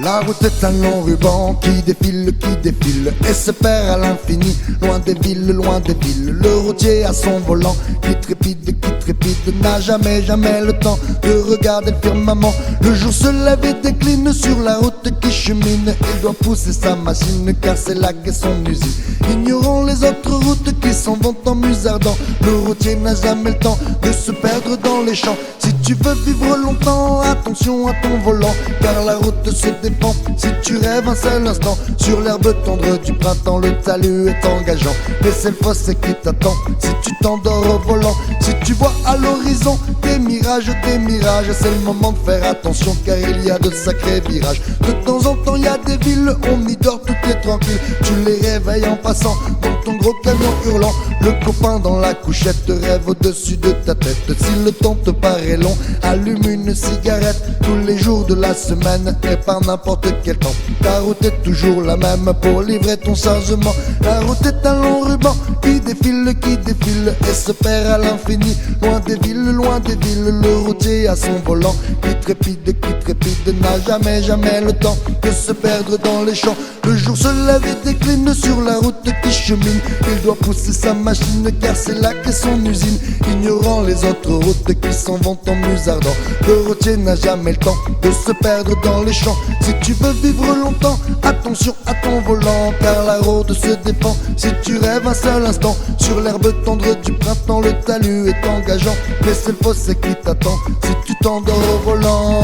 La route est un long ruban qui défile et se perd à l'infini. Loin des villes, le routier à son volant qui trépide, n'a jamais le temps de regarder le firmament. Le jour se lève et décline sur la route qui chemine. Il doit pousser sa machine car c'est là qu'est son usine. Ignorant les autres routes qui s'en vont en musardant, le routier n'a jamais le temps de se perdre dans les champs. Si tu veux vivre longtemps, attention à ton volant, car la route se défend si tu rêves un seul instant. Sur l'herbe tendre du printemps, le talus est engageant, mais c'est le fossé qui t'attend si tu t'endors au volant. Si tu vois à l'horizon des mirages, c'est le moment de faire attention car il y a de sacrés virages. De temps en temps il y a des villes, on y dort, tout est tranquille. Tu les réveilles en passant dans ton gros camion hurlant. Le copain dans la couchette te rêve au-dessus de ta tête. Si le temps te paraît long, allume une cigarette tous les jours de la semaine et par n'importe quel temps. Ta route est toujours la même pour livrer ton chargement. La route est un long ruban qui défile et se perd à l'infini. Loin des villes, le routier à son volant qui trépide, n'a jamais le temps de se perdre dans les champs. Le jour se lève et décline sur la route qui chemine. Il doit pousser sa machine car c'est là qu'est son usine. Ignorant les autres routes qui s'en vont en musardant, le routier n'a jamais le temps de se perdre dans les champs. Si tu veux vivre longtemps, attention à ton volant, car la route se défend si tu rêves un seul instant. Sur l'herbe tendre du printemps, le talus est engageant, mais c'est le fossé qui t'attend si tu t'endors au volant.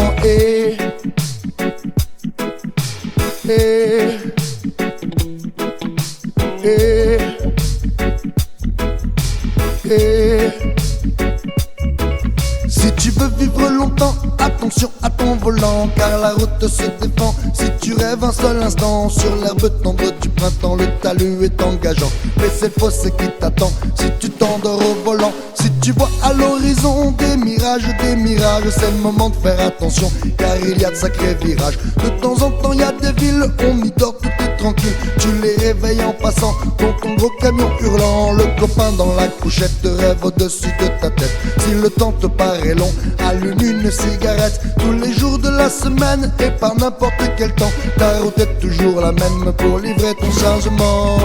Si tu veux vivre longtemps, attention à ton volant, car la route se défend si tu rêves un seul instant. Sur l'herbe tendre du printemps, le talus est engageant, mais c'est le fossé qui t'attend si tu t'endors au volant. Si tu vois à l'horizon des mirages, c'est le moment de faire attention car il y a de sacrés virages. De temps en temps il y a des villes, on y dort, tout est tranquille. Tu les réveilles en passant dans ton gros camion hurlant. Le copain dans la couchette te rêve au-dessus de ta tête. Si le temps te paraît long, allume une cigarette tous les jours de la semaine et par n'importe quel temps. Ta route est toujours la même pour livrer ton chargement.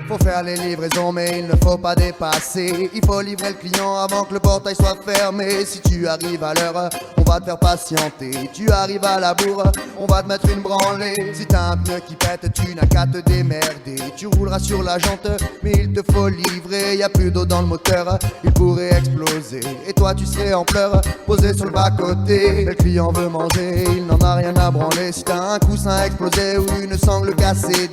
Faut faire les livraisons mais il ne faut pas dépasser. Il faut livrer le client avant que le portail soit fermé. Si tu arrives à l'heure, on va te faire patienter. Tu arrives à la bourre, on va te mettre une branlée. Si t'as un pneu qui pète, tu n'as qu'à te démerder. Tu rouleras sur la jante, mais il te faut livrer. Y a plus d'eau dans le moteur, il pourrait exploser. Et toi tu serais en pleurs, posé sur le bas-côté. Le client veut manger, il n'en a rien à branler. Si t'as un coussin explosé ou une sangle cassée,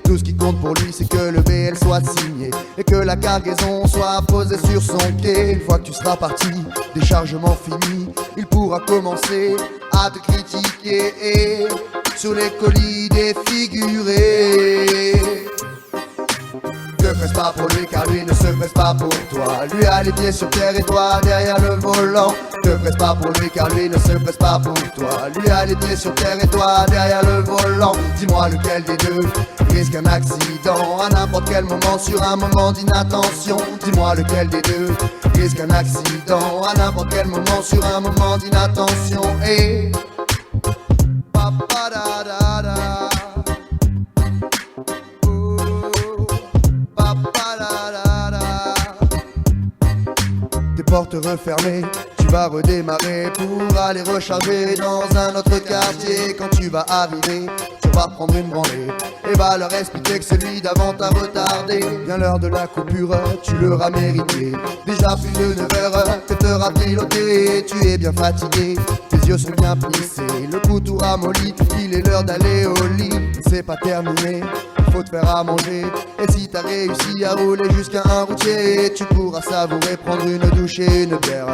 tout ce qui compte pour lui c'est que le BL soit signé et que la cargaison soit posée sur son quai. Une fois que tu seras parti, déchargement fini, il pourra commencer à te critiquer sur les colis défigurés. Ne presse pas pour lui car lui ne se presse pas pour toi. Lui a les pieds sur terre et toi derrière le volant. Ne presse pas pour lui car lui ne se presse pas pour toi. Lui a les pieds sur terre et toi derrière le volant. Dis-moi lequel des deux risque un accident à n'importe quel moment sur un moment d'inattention. Dis-moi lequel des deux risque un accident à n'importe quel moment sur un moment d'inattention. Pa-pa-da-da-da. Tes portes refermées, tu vas redémarrer pour aller recharger dans un autre quartier. Quand tu vas arriver, tu vas prendre une branlée et va leur expliquer que celui d'avant t'a retardé. Vient l'heure de la coupure, tu l'auras mérité. Déjà plus de 9 heures que t'auras piloté. Tu es bien fatigué, tes les yeux sont bien plissés, le couteau ramolli, il est l'heure d'aller au lit. C'est pas terminé, faut te faire à manger. Et si t'as réussi à rouler jusqu'à un routier, tu pourras savourer, prendre une douche et une bière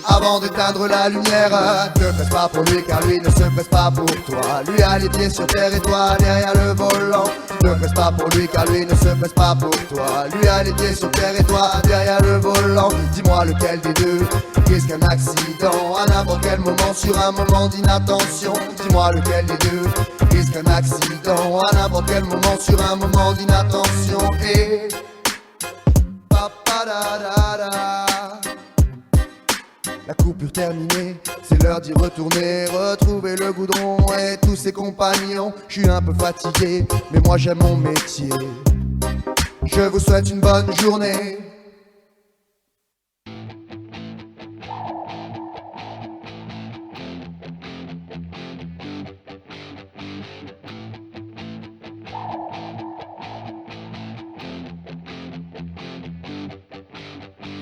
avant d'éteindre la lumière. Ne presse pas pour lui car lui ne se presse pas pour toi. Lui a les pieds sur terre et toi derrière le volant. Ne presse pas pour lui car lui ne se presse pas pour toi. Lui a les pieds sur terre et toi derrière le volant. Dis-moi lequel des deux risque un accident à n'importe quel moment sur un moment d'inattention. Dis-moi lequel des deux risque un accident à n'importe quel moment sur un moment d'inattention. Et la coupure terminée, c'est l'heure d'y retourner, retrouver le goudron et tous ses compagnons. Je suis un peu fatigué, mais moi j'aime mon métier. Je vous souhaite une bonne journée.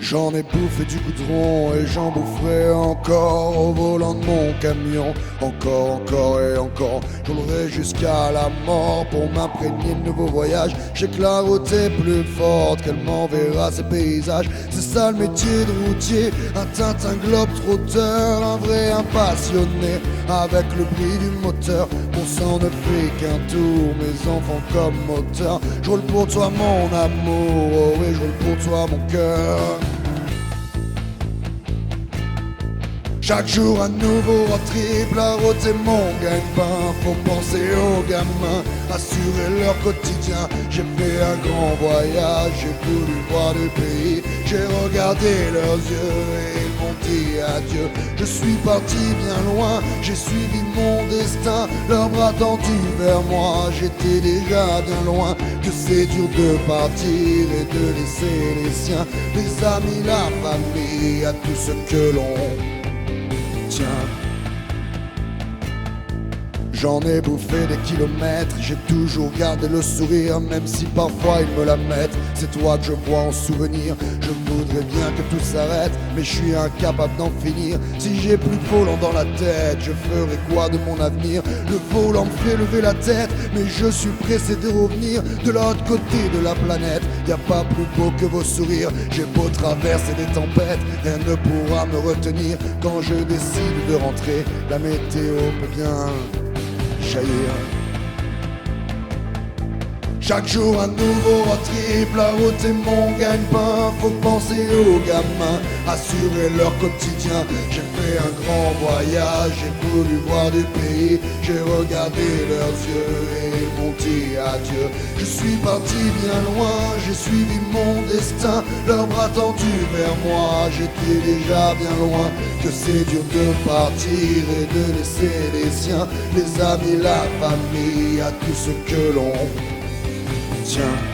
J'en ai bouffé du goudron et j'en boufferai encore au volant de mon camion. Encore et encore, je roulerai jusqu'à la mort pour m'imprégner de nouveaux voyages. J'ai que la route est plus forte, qu'elle m'enverra ses paysages. C'est ça le métier de routier, un Tintin globe-trotteur, un vrai impassionné avec le bruit du moteur. Mon sang ne fait qu'un tour, mes enfants comme moteur. Je roule pour toi mon amour, oh oui je roule pour toi mon cœur. Chaque jour un nouveau road trip, la route c'est mon gagne-pain. Faut penser aux gamins, assurer leur quotidien. J'ai fait un grand voyage, j'ai voulu voir le pays. J'ai regardé leurs yeux et ils m'ont dit adieu. Je suis parti bien loin, j'ai suivi mon destin. Leurs bras tendus vers moi, j'étais déjà bien loin. Que c'est dur de partir et de laisser les siens, les amis, la famille, à tout ce que l'on tiens. J'en ai bouffé des kilomètres, j'ai toujours gardé le sourire, même si parfois ils me la mettent. C'est toi que je vois en souvenir, je voudrais bien que tout s'arrête, mais je suis incapable d'en finir. Si j'ai plus de volant dans la tête, je ferai quoi de mon avenir? Le volant me fait lever la tête, mais je suis pressé de revenir de l'autre côté de la planète. Y a pas plus beau que vos sourires, j'ai beau traverser des tempêtes, rien ne pourra me retenir. Quand je décide de rentrer, la météo peut bien jaillir. Chaque jour un nouveau road trip, la route est mon gagne-pain. Faut penser aux gamins, assurer leur quotidien. J'ai fait un grand voyage, j'ai voulu voir du pays. J'ai regardé leurs yeux et ils m'ont dit adieu. Je suis parti bien loin, j'ai suivi mon destin. Leurs bras tendus vers moi, j'étais déjà bien loin. Que c'est dur de partir et de laisser les siens, les amis, la famille, à tout ce que l'on tiens.